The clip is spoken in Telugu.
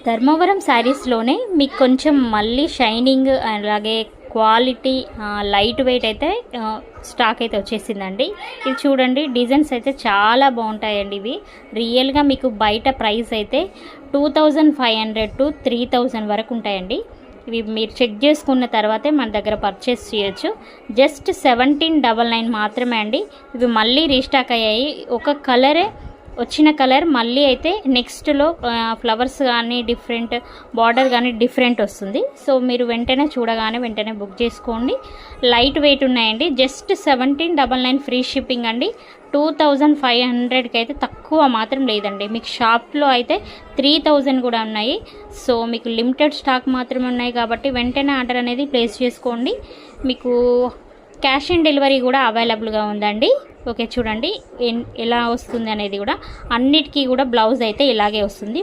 ధర్మవరం శారీస్లోనే మీకు కొంచెం మళ్ళీ షైనింగ్ అలాగే క్వాలిటీ లైట్ వెయిట్ అయితే స్టాక్ అయితే వచ్చేసిందండి. ఇది చూడండి, డిజైన్స్ అయితే చాలా బాగుంటాయండి. ఇవి రియల్గా మీకు బయట ప్రైస్ అయితే 2500 to 3000 వరకు ఉంటాయండి. ఇవి మీరు చెక్ చేసుకున్న తర్వాతే మన దగ్గర పర్చేస్ చేయొచ్చు. జస్ట్ 1799 మాత్రమే అండి. ఇవి మళ్ళీ రీస్టాక్ అయ్యాయి. ఒక కలరే వచ్చిన కలర్ మళ్ళీ అయితే నెక్స్ట్లో ఫ్లవర్స్ కానీ డిఫరెంట్ బార్డర్ కానీ డిఫరెంట్ వస్తుంది. సో మీరు వెంటనే చూడగానే వెంటనే బుక్ చేసుకోండి. లైట్ వెయిట్ ఉన్నాయండి. జస్ట్ 1799 ఫ్రీ షిప్పింగ్ అండి. 2500కి అయితే తక్కువ మాత్రం లేదండి. మీకు షాప్లో అయితే 3000 కూడా ఉన్నాయి. సో మీకు లిమిటెడ్ స్టాక్ మాత్రమే ఉన్నాయి కాబట్టి వెంటనే ఆర్డర్ అనేది ప్లేస్ చేసుకోండి. మీకు క్యాష్ ఆన్ డెలివరీ కూడా అవైలబుల్గా ఉందండి. ఓకే, చూడండి ఎలా వస్తుంది అనేది కూడా. అన్నిటికీ కూడా బ్లౌజ్ అయితే ఇలాగే వస్తుంది.